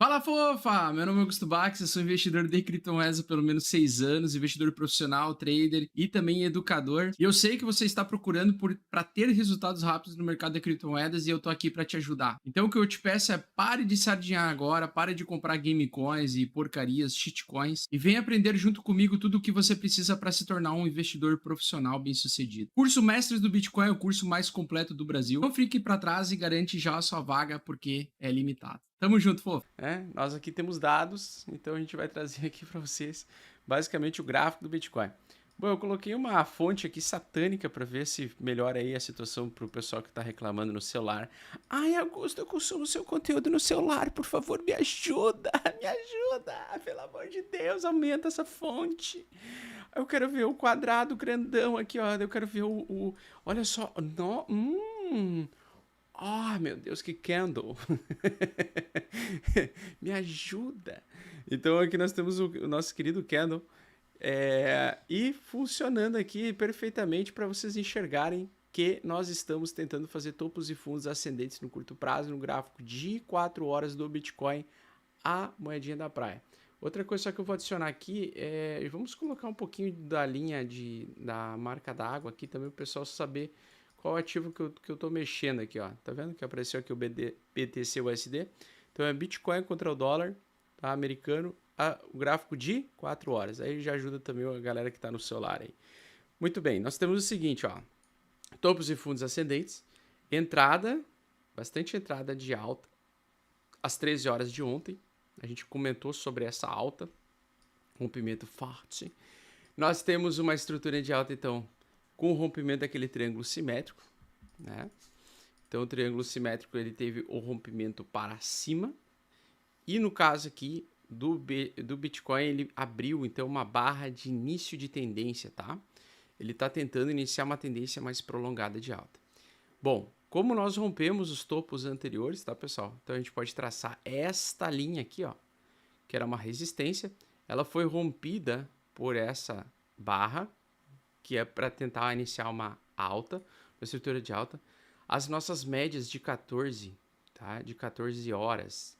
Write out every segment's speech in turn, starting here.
Fala, fofa! Meu nome é Augusto Bax, eu sou investidor de criptomoedas há pelo menos 6 anos, investidor profissional, trader e também educador. E eu sei que você está procurando para ter resultados rápidos no mercado de criptomoedas e eu tô aqui para te ajudar. Então o que eu te peço é pare de sardinhar agora, pare de comprar game coins e porcarias, shitcoins e venha aprender junto comigo tudo o que você precisa para se tornar um investidor profissional bem-sucedido. Curso Mestres do Bitcoin é o curso mais completo do Brasil. Não fique para trás e garante já a sua vaga porque é limitado. Tamo junto, fofo! Nós aqui temos dados, então a gente vai trazer aqui para vocês basicamente o gráfico do Bitcoin. Bom, eu coloquei uma fonte aqui satânica para ver se melhora aí a situação para o pessoal que está reclamando no celular. Ai, Augusto, eu consumo seu conteúdo no celular, por favor, me ajuda, me ajuda, pelo amor de Deus, aumenta essa fonte. Eu quero ver o quadrado grandão aqui, ó, eu quero ver olha só, meu Deus, que candle. Me ajuda. Então aqui nós temos o nosso querido candle e funcionando aqui perfeitamente para vocês enxergarem que nós estamos tentando fazer topos e fundos ascendentes no curto prazo no gráfico de 4 horas do Bitcoin, a moedinha da praia. Outra coisa só que eu vou adicionar aqui vamos colocar um pouquinho da linha da marca d'água aqui também para o pessoal saber qual ativo que eu tô mexendo aqui, ó. Tá vendo que apareceu aqui o BTC-USD? Então é Bitcoin contra o dólar, tá? Americano, o gráfico de 4 horas. Aí já ajuda também a galera que está no celular aí. Muito bem, nós temos o seguinte, ó. Topos e fundos ascendentes, bastante entrada de alta, às 13 horas de ontem. A gente comentou sobre essa alta, rompimento forte. Nós temos uma estrutura de alta, então, com o rompimento daquele triângulo simétrico, né? Então o triângulo simétrico ele teve o rompimento para cima e no caso aqui do Bitcoin ele abriu então uma barra de início de tendência, tá? Ele está tentando iniciar uma tendência mais prolongada de alta. Bom, como nós rompemos os topos anteriores, tá, pessoal? Então a gente pode traçar esta linha aqui, ó, que era uma resistência, ela foi rompida por essa barra, que é para tentar iniciar uma alta, uma estrutura de alta. As nossas médias de 14, tá? De 14 horas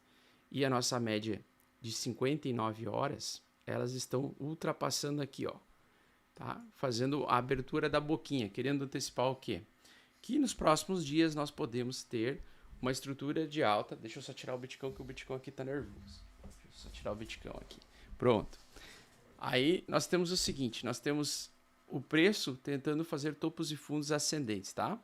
e a nossa média de 59 horas, elas estão ultrapassando aqui, ó, tá? Fazendo a abertura da boquinha, querendo antecipar o quê? Que nos próximos dias nós podemos ter uma estrutura de alta. Deixa eu só tirar o Bitcoin, que o Bitcoin aqui tá nervoso. Deixa eu só tirar o Bitcoin aqui. Pronto. Aí nós temos o seguinte, nós temos o preço tentando fazer topos e fundos ascendentes, tá?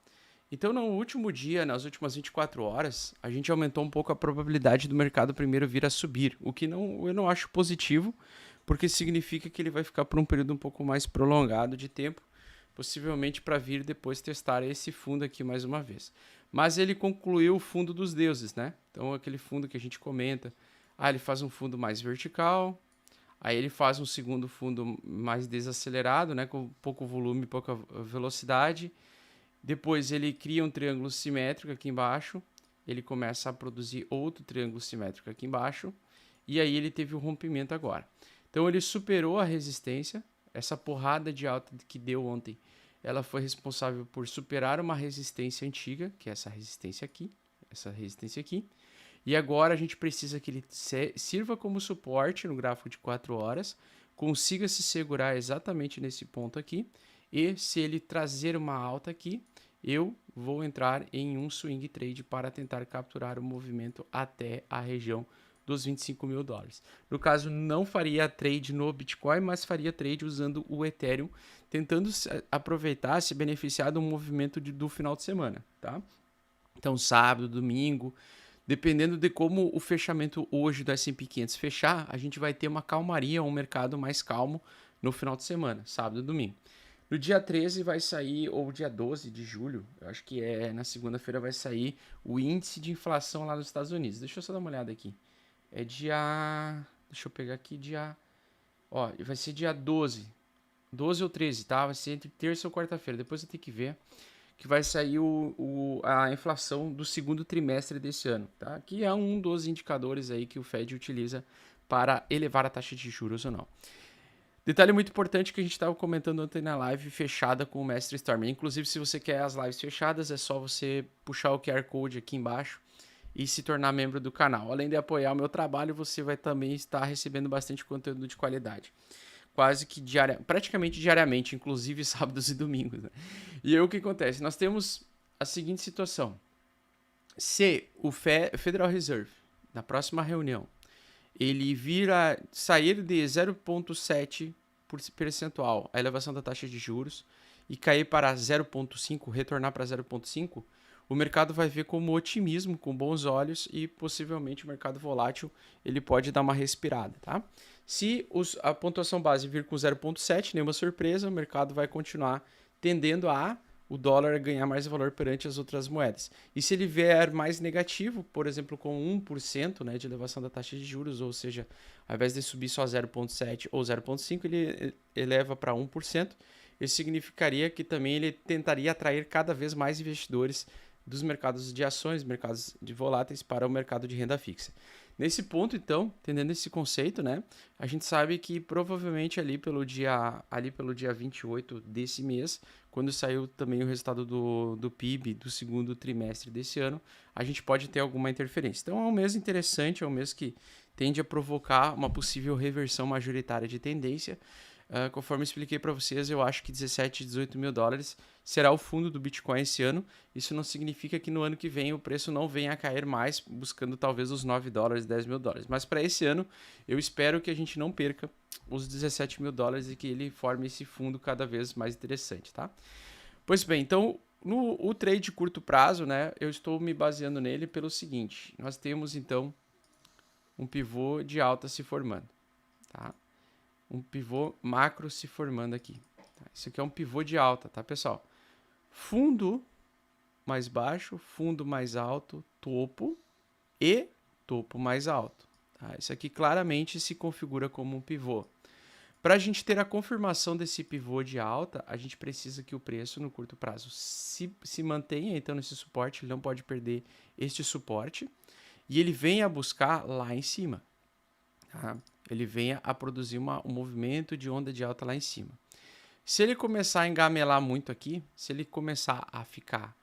Então, no último dia, nas últimas 24 horas, a gente aumentou um pouco a probabilidade do mercado primeiro vir a subir, o que eu não acho positivo, porque significa que ele vai ficar por um período um pouco mais prolongado de tempo, possivelmente para vir depois testar esse fundo aqui mais uma vez. Mas ele concluiu o fundo dos deuses, né? Então, aquele fundo que a gente comenta, ele faz um fundo mais vertical, aí ele faz um segundo fundo mais desacelerado, né, com pouco volume, pouca velocidade. Depois ele cria um triângulo simétrico aqui embaixo. Ele começa a produzir outro triângulo simétrico aqui embaixo. E aí ele teve o rompimento agora. Então ele superou a resistência. Essa porrada de alta que deu ontem, ela foi responsável por superar uma resistência antiga, que é essa resistência aqui. Essa resistência aqui. E agora a gente precisa que ele sirva como suporte no gráfico de 4 horas, consiga se segurar exatamente nesse ponto aqui, e se ele trazer uma alta aqui, eu vou entrar em um swing trade para tentar capturar o movimento até a região dos 25 mil dólares. No caso, não faria trade no Bitcoin, mas faria trade usando o Ethereum, tentando aproveitar, se beneficiar do movimento do final de semana, tá? Então, sábado, domingo, dependendo de como o fechamento hoje do S&P 500 fechar, a gente vai ter uma calmaria, um mercado mais calmo no final de semana, sábado e domingo. No dia 13 vai sair, ou dia 12 de julho, eu acho que na segunda-feira vai sair o índice de inflação lá nos Estados Unidos. Deixa eu só dar uma olhada aqui. Deixa eu pegar aqui Ó, vai ser dia 12. 12 ou 13, tá? Vai ser entre terça ou quarta-feira. Depois eu tenho que ver que vai sair a inflação do segundo trimestre desse ano, tá? Que é um dos indicadores aí que o Fed utiliza para elevar a taxa de juros ou não. Detalhe muito importante que a gente estava comentando ontem na live fechada com o Mestre Storm. Inclusive, se você quer as lives fechadas, é só você puxar o QR Code aqui embaixo e se tornar membro do canal. Além de apoiar o meu trabalho, você vai também estar recebendo bastante conteúdo de qualidade. Quase que praticamente diariamente, inclusive sábados e domingos. Né? E aí o que acontece? Nós temos a seguinte situação. Se o Federal Reserve, na próxima reunião, ele sair de 0,7 percentual a elevação da taxa de juros e cair para 0,5, retornar para 0,5, o mercado vai ver como otimismo, com bons olhos, e possivelmente o mercado volátil ele pode dar uma respirada, tá? Se a pontuação base vir com 0,7, nenhuma surpresa, o mercado vai continuar tendendo o dólar ganhar mais valor perante as outras moedas. E se ele vier mais negativo, por exemplo, com 1%, né, de elevação da taxa de juros, ou seja, ao invés de subir só 0,7 ou 0,5, ele eleva para 1%, isso significaria que também ele tentaria atrair cada vez mais investidores dos mercados de ações, mercados de voláteis para o mercado de renda fixa. Nesse ponto, então, entendendo esse conceito, né, a gente sabe que provavelmente ali pelo dia 28 desse mês, quando saiu também o resultado do PIB do segundo trimestre desse ano, a gente pode ter alguma interferência. Então é um mês interessante, é um mês que tende a provocar uma possível reversão majoritária de tendência. Conforme eu expliquei para vocês, eu acho que 17, 18 mil dólares será o fundo do Bitcoin esse ano. Isso não significa que no ano que vem o preço não venha a cair mais, buscando talvez os 9 dólares, 10 mil dólares. Mas para esse ano, eu espero que a gente não perca os 17 mil dólares e que ele forme esse fundo cada vez mais interessante, tá? Pois bem, então, o trade curto prazo, né, eu estou me baseando nele pelo seguinte. Nós temos, então, um pivô de alta se formando, tá? Um pivô macro se formando aqui. Isso aqui é um pivô de alta, tá, pessoal? Fundo mais baixo, fundo mais alto, topo e topo mais alto. Tá? Isso aqui claramente se configura como um pivô. Para a gente ter a confirmação desse pivô de alta, a gente precisa que o preço no curto prazo se mantenha então nesse suporte, ele não pode perder este suporte, e ele venha buscar lá em cima. Tá? Ele venha a produzir um movimento de onda de alta lá em cima. Se ele começar a engamelar muito aqui, se ele começar a ficar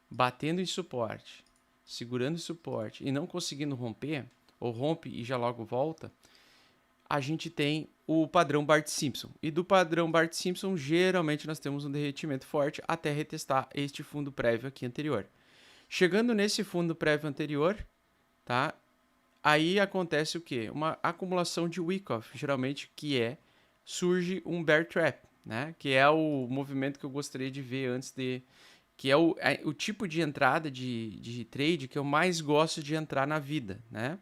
batendo em suporte, segurando suporte e não conseguindo romper, ou rompe e já logo volta, a gente tem o padrão Bart-Simpson. E do padrão Bart-Simpson, geralmente nós temos um derretimento forte até retestar este fundo prévio aqui anterior. Chegando nesse fundo prévio anterior, tá? Aí acontece o quê? Uma acumulação de Wyckoff, geralmente, surge um bear trap, né? Que é o movimento que eu gostaria de ver antes de... Que é o tipo de entrada de trade que eu mais gosto de entrar na vida, né?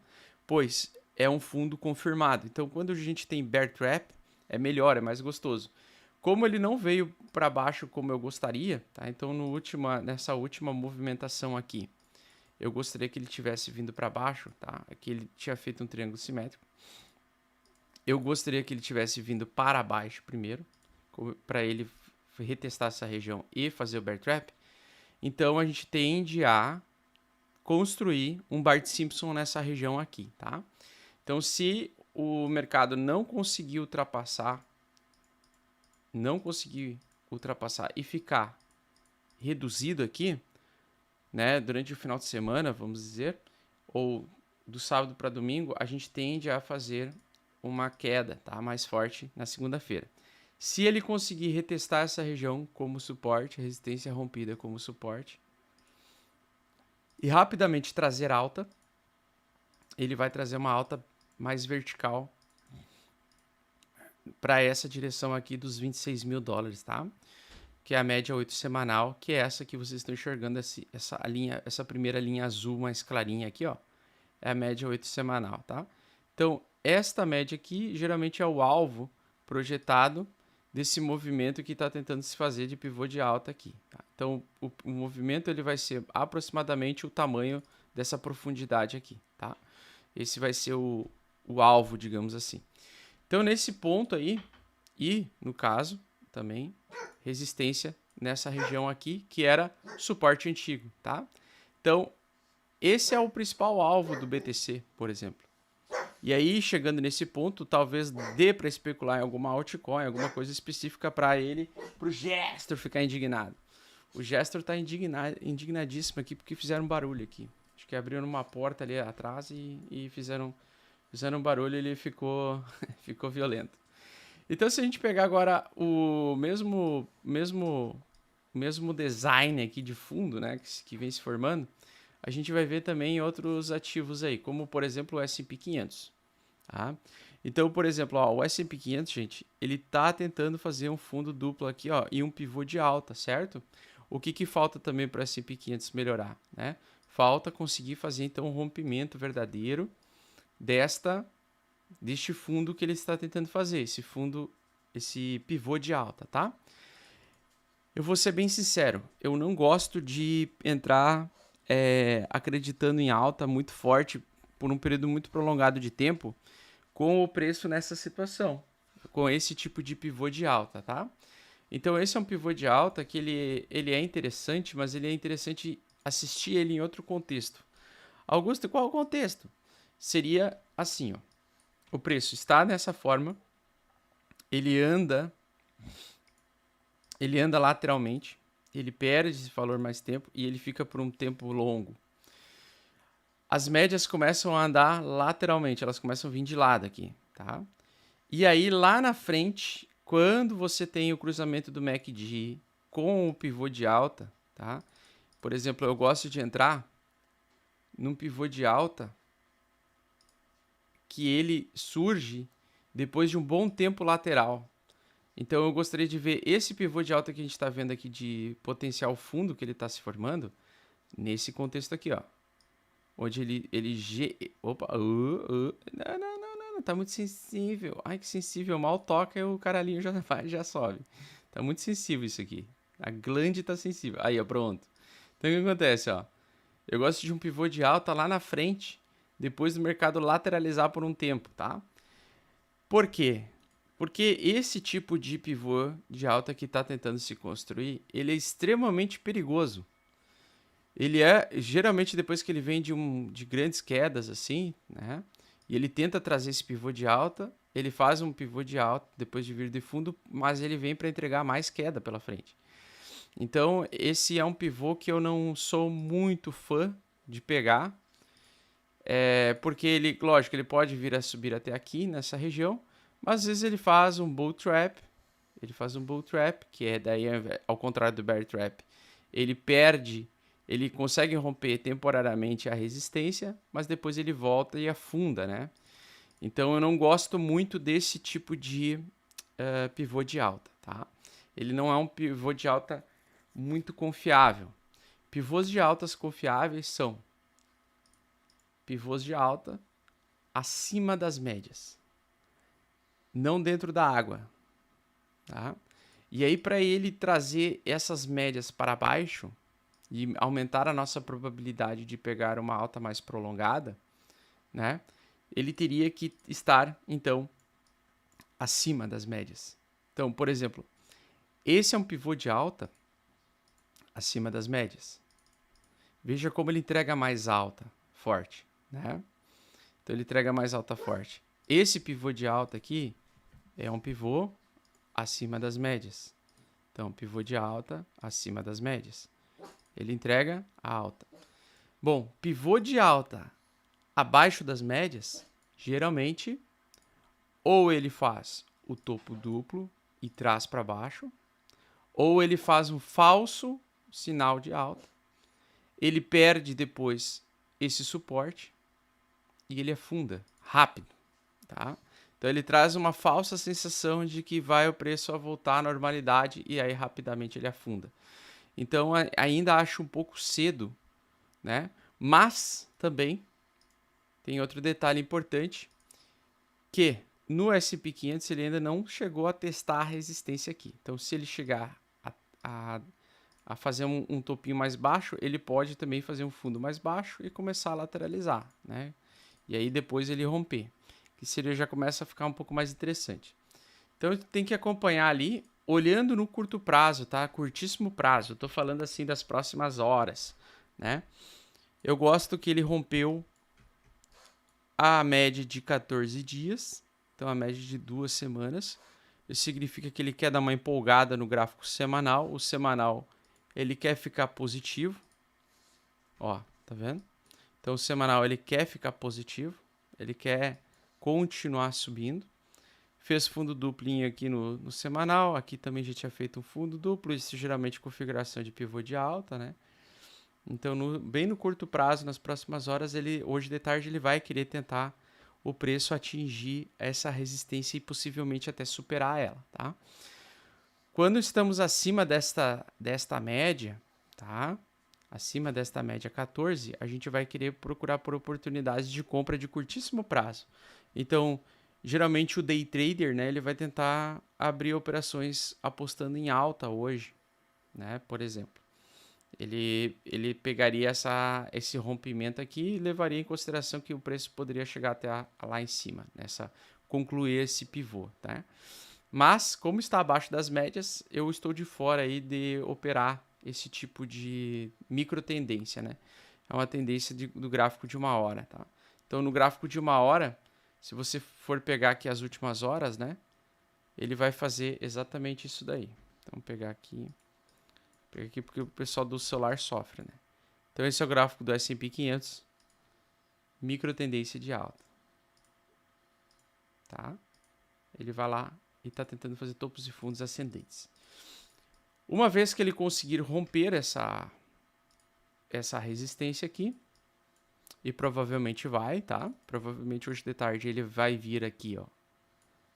Pois é um fundo confirmado. Então, quando a gente tem bear trap, é melhor, é mais gostoso. Como ele não veio para baixo como eu gostaria, tá? Então, nessa última movimentação aqui, eu gostaria que ele tivesse vindo para baixo, tá? Aqui ele tinha feito um triângulo simétrico. Eu gostaria que ele tivesse vindo para baixo primeiro, para ele retestar essa região e fazer o bear trap. Então a gente tende a construir um Bart-Simpson nessa região aqui, tá? Então se o mercado não conseguir ultrapassar e ficar reduzido aqui, né, durante o final de semana, vamos dizer, ou do sábado para domingo, a gente tende a fazer uma queda, tá, mais forte na segunda-feira. Se ele conseguir retestar essa região como suporte, resistência rompida como suporte, e rapidamente trazer alta, ele vai trazer uma alta mais vertical para essa direção aqui dos 26 mil dólares, tá? Que é a média 8 semanal, que é essa que vocês estão enxergando, essa primeira linha azul mais clarinha aqui, ó, é a média 8 semanal, tá? Então, esta média aqui geralmente é o alvo projetado desse movimento que está tentando se fazer de pivô de alta aqui, tá? Então, o movimento ele vai ser aproximadamente o tamanho dessa profundidade aqui, tá? Esse vai ser o alvo, digamos assim. Então, nesse ponto aí, e no caso também resistência nessa região aqui, que era suporte antigo, tá? Então, esse é o principal alvo do BTC, por exemplo. E aí, chegando nesse ponto, talvez dê para especular em alguma altcoin, alguma coisa específica para o Gestor ficar indignado. O Gestor está indignadíssimo aqui porque fizeram barulho aqui. Acho que abriram uma porta ali atrás e fizeram um barulho e ele ficou, ficou violento. Então, se a gente pegar agora o mesmo design aqui de fundo, né, que vem se formando, a gente vai ver também outros ativos aí, como, por exemplo, o S&P 500. Tá? Então, por exemplo, ó, o S&P 500, gente, ele tá tentando fazer um fundo duplo aqui, ó, e um pivô de alta, certo? O que falta também para o S&P 500 melhorar, né? Falta conseguir fazer, então, um rompimento verdadeiro deste fundo que ele está tentando fazer, esse pivô de alta, tá? Eu vou ser bem sincero, eu não gosto de entrar acreditando em alta muito forte por um período muito prolongado de tempo com o preço nessa situação, com esse tipo de pivô de alta, tá? Então esse é um pivô de alta que ele é interessante, mas ele é interessante assistir ele em outro contexto. Augusto, qual é o contexto? Seria assim, ó. O preço está nessa forma, ele anda lateralmente, ele perde esse valor mais tempo e ele fica por um tempo longo. As médias começam a andar lateralmente, elas começam a vir de lado aqui, tá? E aí lá na frente, quando você tem o cruzamento do MACD com o pivô de alta, tá? Por exemplo, eu gosto de entrar num pivô de alta que ele surge depois de um bom tempo lateral. Então eu gostaria de ver esse pivô de alta que a gente está vendo aqui de potencial fundo que ele está se formando nesse contexto aqui, ó. Onde opa, não, tá muito sensível. Ai, que sensível, mal toca e o caralhinho já sobe. Tá muito sensível isso aqui. A glande tá sensível. Aí, ó, pronto. Então o que acontece, ó? Eu gosto de um pivô de alta lá na frente, depois do mercado lateralizar por um tempo, tá? Por quê? Porque esse tipo de pivô de alta que está tentando se construir, ele é extremamente perigoso. Ele geralmente, depois que ele vem de grandes quedas, assim, né? E ele tenta trazer esse pivô de alta, ele faz um pivô de alta depois de vir de fundo, mas ele vem para entregar mais queda pela frente. Então, esse é um pivô que eu não sou muito fã de pegar, porque ele, lógico, ele pode vir a subir até aqui, nessa região, mas às vezes ele faz um bull trap, que é daí, ao contrário do bear trap, ele consegue romper temporariamente a resistência, mas depois ele volta e afunda, né? Então eu não gosto muito desse tipo de pivô de alta, tá? Ele não é um pivô de alta muito confiável. Pivôs de altas confiáveis são pivôs de alta acima das médias, não dentro da água, tá? E aí, para ele trazer essas médias para baixo e aumentar a nossa probabilidade de pegar uma alta mais prolongada, né? Ele teria que estar, então, acima das médias. Então, por exemplo, esse é um pivô de alta acima das médias. Veja como ele entrega mais alta, forte, né? Então, ele entrega mais alta, forte. Esse pivô de alta aqui é um pivô acima das médias. Então, pivô de alta acima das médias. Ele entrega a alta. Bom, pivô de alta abaixo das médias, geralmente, ou ele faz o topo duplo e traz para baixo, ou ele faz um falso sinal de alta, ele perde depois esse suporte e ele afunda rápido, tá? Então ele traz uma falsa sensação de que vai o preço a voltar à normalidade e aí rapidamente ele afunda. Então ainda acho um pouco cedo, né? Mas também tem outro detalhe importante, que no S&P 500 ele ainda não chegou a testar a resistência aqui. Então se ele chegar a fazer um topinho mais baixo, ele pode também fazer um fundo mais baixo e começar a lateralizar, né? E aí depois ele romper, que seria, já começa a ficar um pouco mais interessante. Então tem que acompanhar ali, olhando no curto prazo, tá? Curtíssimo prazo. Eu tô falando assim das próximas horas, né? Eu gosto que ele rompeu a média de 14 dias, então a média de 2 semanas. Isso significa que ele quer dar uma empolgada no gráfico semanal. O semanal ele quer ficar positivo. Ó, tá vendo? Então o semanal ele quer ficar positivo, ele quer continuar subindo. Fez fundo duplinho aqui no semanal, aqui também já tinha feito um fundo duplo, isso geralmente configuração de pivô de alta, né? Então bem no curto prazo, nas próximas horas, hoje de tarde ele vai querer tentar o preço atingir essa resistência e possivelmente até superar ela, tá? Quando estamos acima desta média, tá? Acima desta média 14, a gente vai querer procurar por oportunidades de compra de curtíssimo prazo. Então, geralmente o day trader, né, ele vai tentar abrir operações apostando em alta hoje, né? Por exemplo, ele pegaria esse rompimento aqui e levaria em consideração que o preço poderia chegar até lá em cima, concluir esse pivô, tá? Mas, como está abaixo das médias, eu estou de fora aí de operar esse tipo de micro tendência, né? É uma tendência do gráfico de uma hora, tá? Então, no gráfico de uma hora, se você for pegar aqui as últimas horas, né? Ele vai fazer exatamente isso daí. Então, pegar aqui porque o pessoal do celular sofre, né? Então, esse é o gráfico do S&P 500, micro tendência de alta, tá? Ele vai lá e está tentando fazer topos e fundos ascendentes. Uma vez que ele conseguir romper essa resistência aqui, e provavelmente vai, tá? Provavelmente hoje de tarde ele vai vir aqui, ó,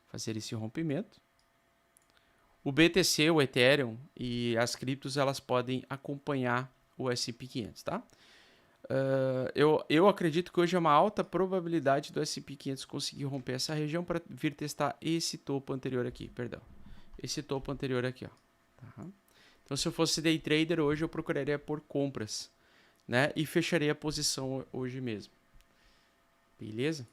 fazer esse rompimento. O BTC, o Ethereum e as criptos, elas podem acompanhar o S&P 500, tá? Eu acredito que hoje é uma alta probabilidade do S&P 500 conseguir romper essa região para vir testar esse topo anterior aqui, perdão. Esse topo anterior aqui, ó. Tá? Então, se eu fosse day trader hoje, eu procuraria por compras, né? E fecharia a posição hoje mesmo. Beleza?